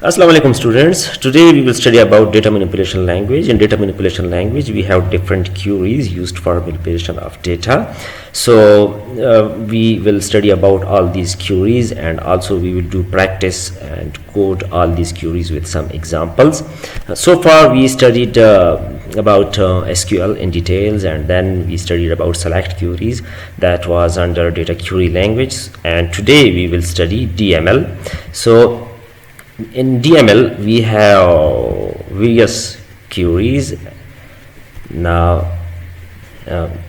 Assalamu alaikum students. Today we will study about data manipulation language. In data manipulation language we have different queries used for manipulation of data. So we will study about all these queries, and also we will do practice and code all these queries with some examples. So far we studied about SQL in details, and then we studied about select queries, that was under data query language, and today we will study DML. So in DML we have various queries. Now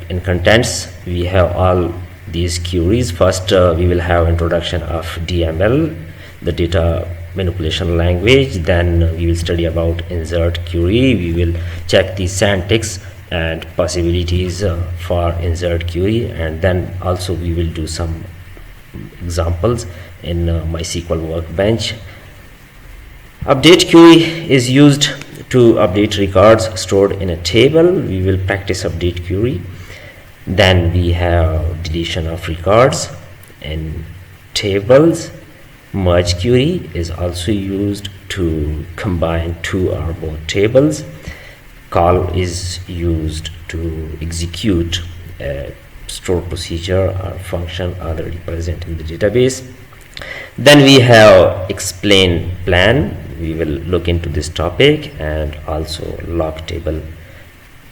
in contents we have all these queries. First we will have introduction of DML, the data manipulation language. Then we will study about insert query. We will check the syntax and possibilities for insert query, and then also we will do some examples in MySQL workbench. Update query is used to update records stored in a table. We will practice update query. Then we have deletion of records in tables. Merge query is also used to combine two or more tables. Call is used to execute a stored procedure or function already present in the database. Then we have explain plan. We will look into this topic, and also log table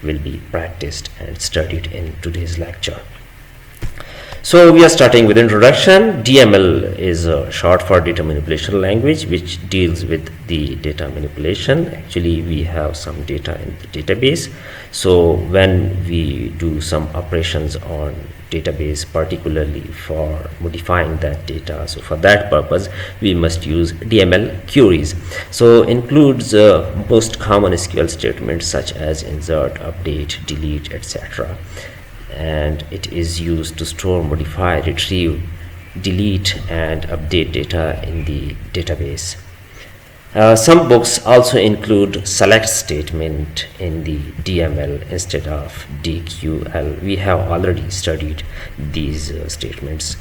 will be practiced and studied in today's lecture. So we are starting with introduction. DML is short for data manipulation language, which deals with the data manipulation. Actually we have some data in the database, so when we do some operations on database, particularly for modifying that data, so for that purpose we must use DML queries. So includes most common SQL statements such as insert, update, delete, etc., and it is used to store, modify, retrieve, delete and update data in the database. Some books also include select statement in the DML instead of DQL. We have already studied these statements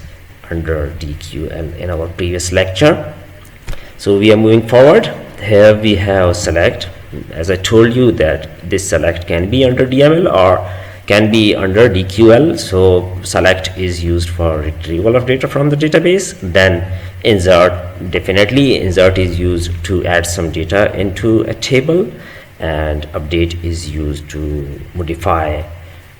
under DQL in our previous lecture. So we are moving forward. Here we have select. As I told you that this select can be under DML or can be under DQL. So select is used for retrieval of data from the database. Then insert, definitely insert is used to add some data into a table, and update is used to modify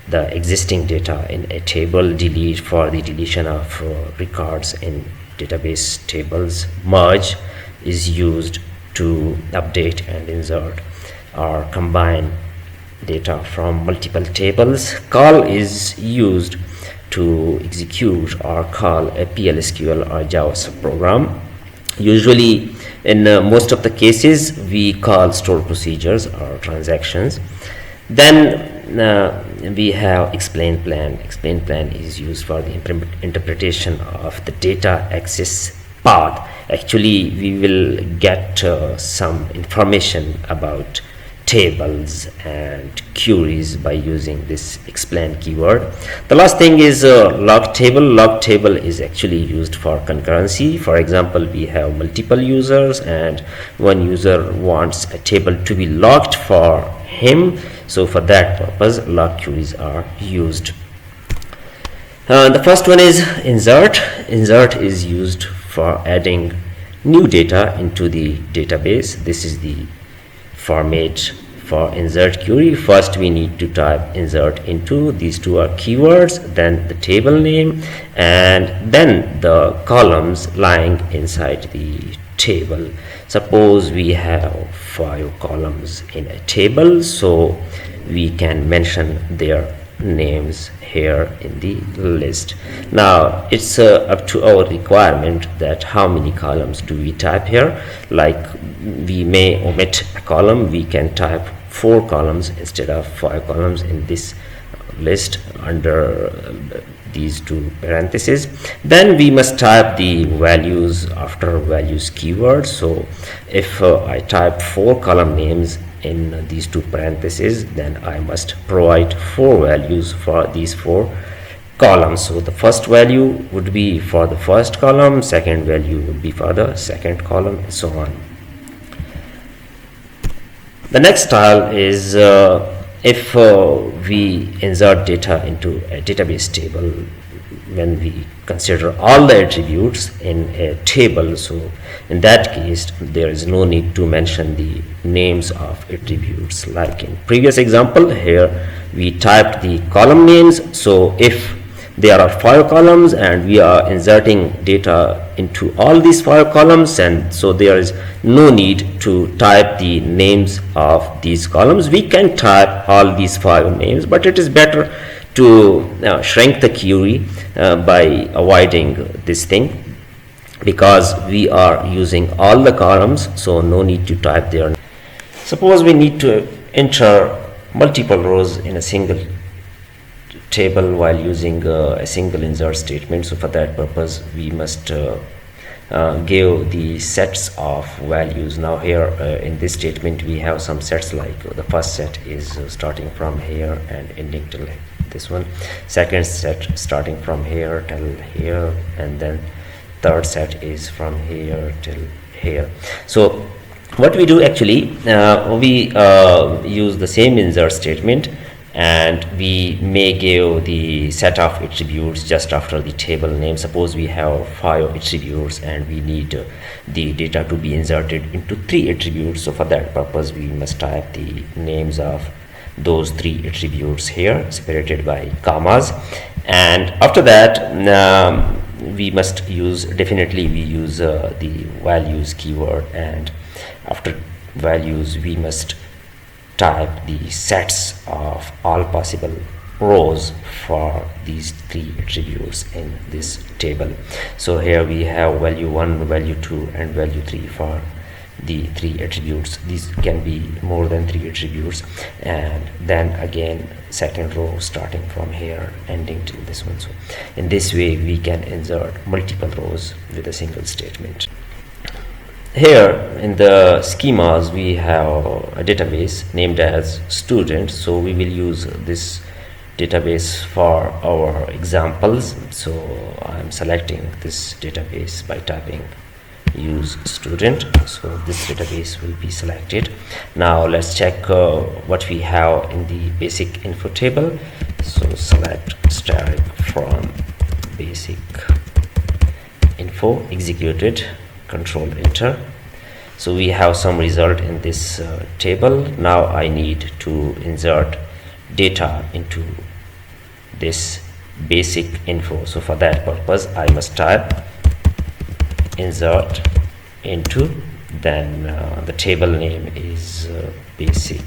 the existing data in a table. Delete for the deletion of records in database tables. Merge is used to update and insert or combine data from multiple tables. Call is used to execute or call a PLSQL or JavaScript program. Usually in most of the cases we call stored procedures or transactions. Then we have explain plan. Explain plan is used for the interpretation of the data access path. Actually we will get some information about tables and queries by using this explain keyword. The last thing is log table. Log table is actually used for concurrency. For example, we have multiple users and one user wants a table to be logged for him, so for that purpose log queries are used. The first one is insert. Insert is used for adding new data into the database. This is the format for insert query. First we need to type insert into, these two are keywords, then the table name, and then the columns lying inside the table. Suppose we have 5 columns in a table, so we can mention their names here in the list. Now it's up to our requirement that how many columns do we type here. Like we may omit a column, we can type 4 columns instead of 5 columns in this list under these two parentheses. Then we must type the values after values keyword. So if I type 4 column names in these two parentheses, then I must provide 4 values for these 4 columns. So the first value would be for the first column, second value would be for the second column, and so on. The next style is if we insert data into a database table, when we consider all the attributes in a table, so in that case there is no need to mention the names of attributes. Like in previous example, here we typed the column names. So if there are 5 columns and we are inserting data into all these 5 columns, and so there is no need to type the names of these columns. We can type all these 5 names, but it is better to shrink the query by avoiding this thing, because we are using all the columns, so no need to type there. Suppose we need to enter multiple rows in a single table while using a single insert statement. So for that purpose we must give the sets of values. Now here in this statement we have some sets, like the first set is starting from here and ending till this one, second set starting from here till here, and then third set is from here till here. So what we do actually, we use the same insert statement, and we may give the set of attributes just after the table name. Suppose we have 5 attributes and we need the data to be inserted into 3 attributes. So for that purpose we must type the names of those 3 attributes here, separated by commas. And after that we must use, definitely we use the values keyword, and after values we must type the sets of all possible rows for these 3 attributes in this table. So here we have value 1, value 2 and value 3 for the 3 attributes. These can be more than 3 attributes, and then again second row starting from here ending till this one. So in this way we can insert multiple rows with a single statement. Here in the schemas we have a database named as student, so we will use this database for our examples. So I'm selecting this database by typing use student, so this database will be selected. Now let's check what we have in the basic info table. So select static from basic info, executed, control enter. So we have some result in this table. Now I need to insert data into this basic info. So for that purpose I must type insert into, then the table name is basic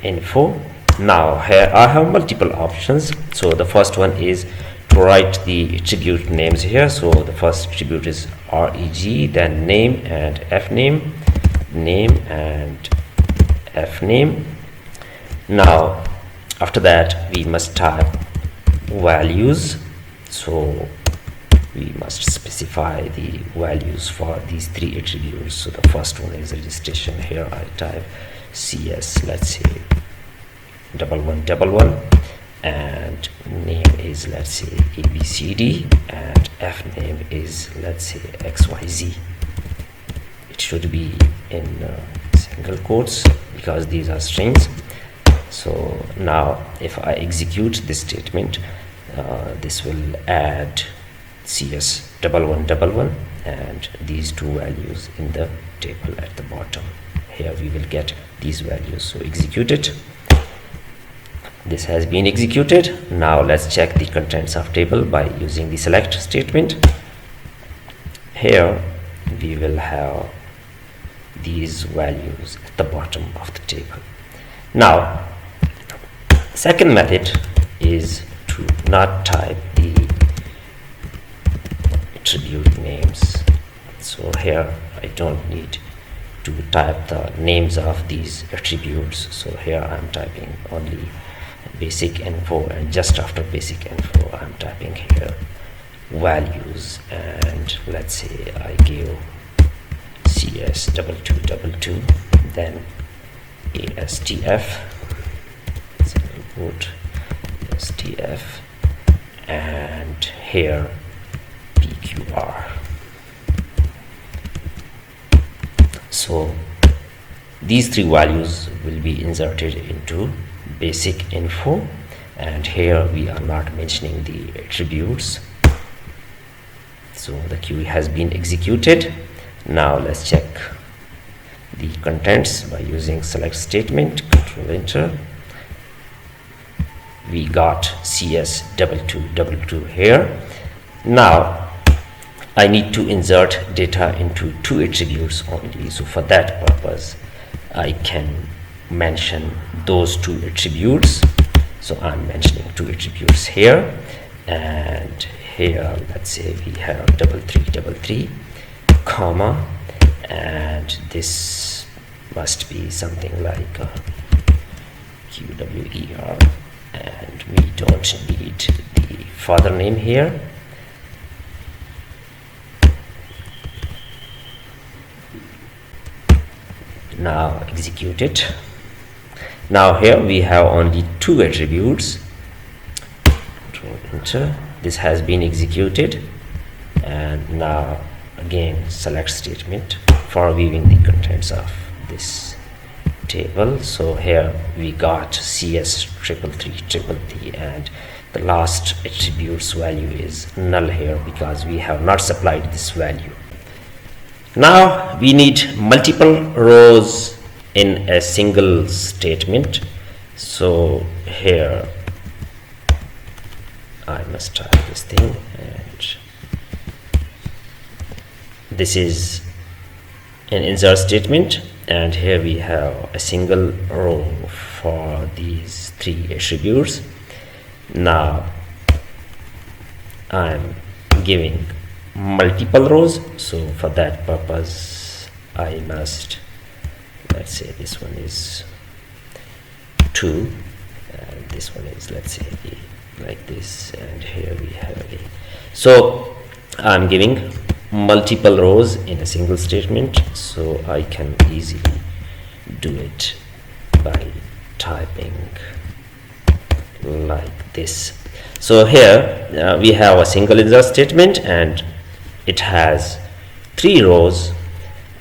info. Now here I have multiple options. So the first one is to write the attribute names here. So the first attribute is reg, then name and fname, name and fname. Now after that we must type values, so we must specify the values for these 3 attributes. So the first one is registration. Here I type CS, let's say 1111, and name is, let's say, ABCD, and F name is, let's say, XYZ. It should be in single quotes because these are strings. So now if I execute this statement, this will add CS 1111 and these 2 values in the table at the bottom. Here we will get these values. So execute it. This has been executed. Now let's check the contents of table by using the select statement. Here we will have these values at the bottom of the table. Now second method is to not type the attribute names. So here I don't need to type the names of these attributes. So here I'm typing only basic info, and just after basic info I'm typing here values, and let's say I give CS2222, then ASTF, single quote, STF, and here PQR. So these three values will be inserted into basic info, and here we are not mentioning the attributes. So the query has been executed. Now let's check the contents by using select statement, control enter. We got CS222 here. Now I need to insert data into two attributes only. So for that purpose, I can mention those two attributes. So I'm mentioning two attributes here, and here let's say we have 3333 comma, and this must be something like QWER, and we don't need the father name here. Now execute it. Now here we have only two attributes. Control enter. This has been executed, and now again select statement for viewing the contents of this table. So here we got CS333, and the last attribute's value is null here because we have not supplied this value. Now we need multiple rows in a single statement. So here I must type this thing, and this is an insert statement, and here we have a single row for these three attributes. Now I'm giving multiple rows, so for that purpose I must, let's say this one is 2, and this one is, let's say, like this, and here we have a. So I'm giving multiple rows in a single statement, so I can easily do it by typing like this. So here we have a single insert statement, and it has 3 rows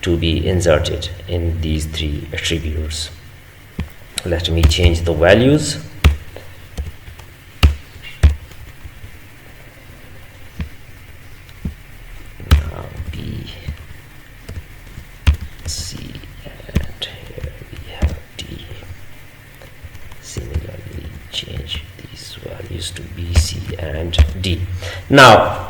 to be inserted in these 3 attributes. Let me change the values. Now B, C, and here we have D. Similarly, change these values to B, C, and D. Now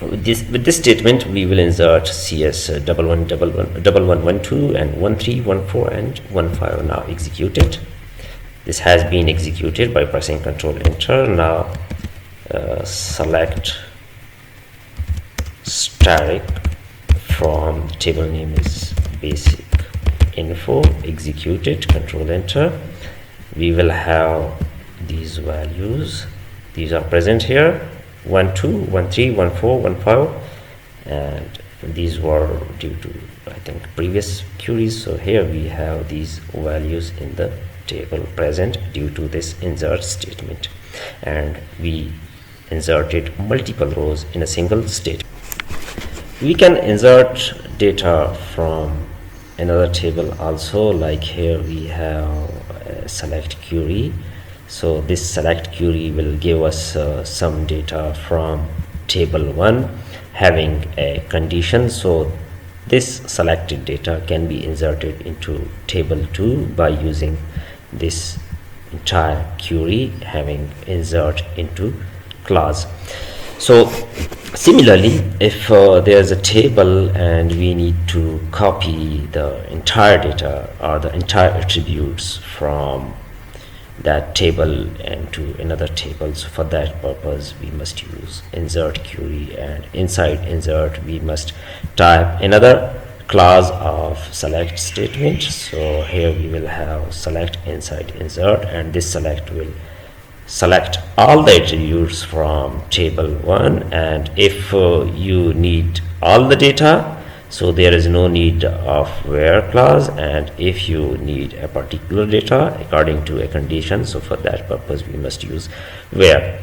with this statement we will insert CS 1112 and 1314 and 15. Now execute it. This has been executed by pressing control enter. Now select static from table name is basic info, execute it, control enter. We will have these values, these are present here, 12, 13, 14, 15, and these were due to, I think, previous queries. So here we have these values in the table present due to this insert statement, and we inserted multiple rows in a single statement. We can insert data from another table also, like here we have a select query. So this select query will give us some data from table 1 having a condition. So this selected data can be inserted into table 2 by using this entire query having insert into clause. So similarly, if there's a table and we need to copy the entire data or the entire attributes from that table and to another table, so for that purpose we must use insert query, and inside insert we must type another clause of select statement. So here we will have select inside insert, and this select will select all the attributes from table 1, and if you need all the data, so there is no need of where clause, and if you need a particular data according to a condition, so for that purpose we must use where.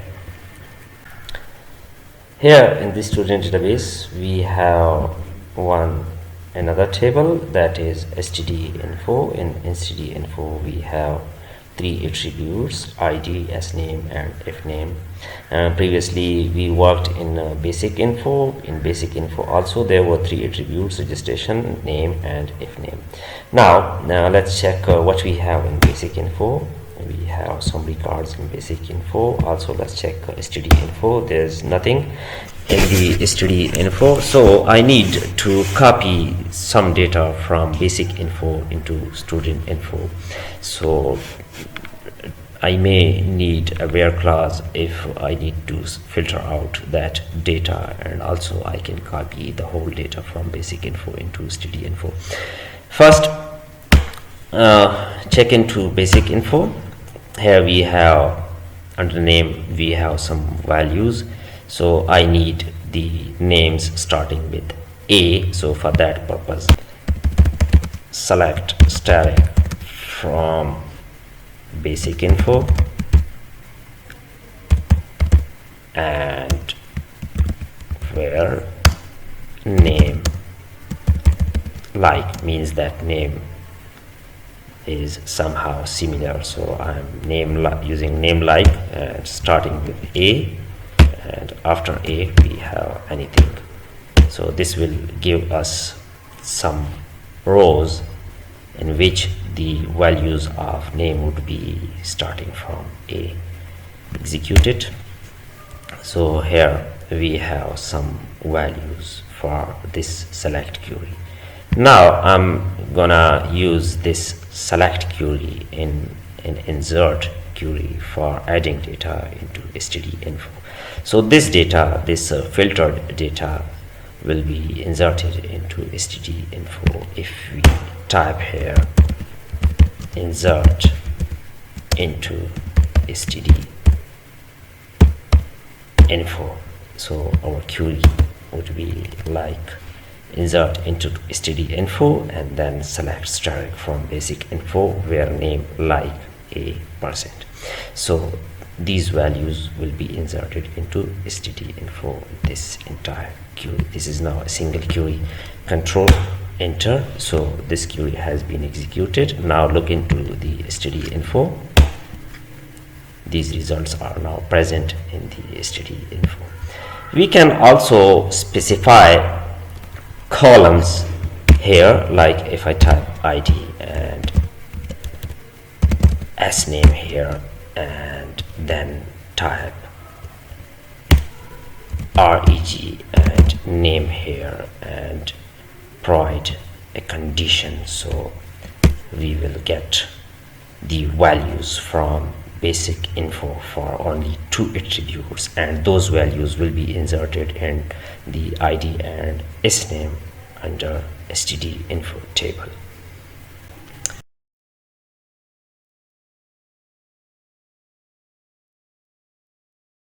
Here in this student database we have one another table, that is std info. In std info we have three attributes: id, sname, and ifname. Previously we worked in basic info. In basic info also there were three attributes: registration, name, and ifname. Now let's check what we have in basic info. We have some records in basic info. Also let's check std info. There's nothing in the std info, so I need to copy some data from basic info into student info. So I may need a where clause if I need to filter out that data, and also I can copy the whole data from basic info into std info. First, check into basic info. Here we have, under name we have some values, so I need the names starting with A. So for that purpose, select static from basic info and where name like means that name is somehow similar, so I'm using name like and starting with A, and after A we have anything. So this will give us some rows in which the values of name would be starting from A. Execute it. So here we have some values for this select query. Now I'm gonna use this select query in insert query for adding data into std info. So this data, this filtered data, will be inserted into std info. If we type here insert into std info, so our query would be like insert into std info and then select static from basic info where name like a%. So these values will be inserted into std info, this entire query. This is now a single query. Control enter. So this query has been executed. Now look into the std info. These results are now present in the std info. We can also specify columns here, like if I type id and sname here and then type reg and name here and provide a condition, so we will get the values from basic info for only two attributes, and those values will be inserted in the id and sname under std info table.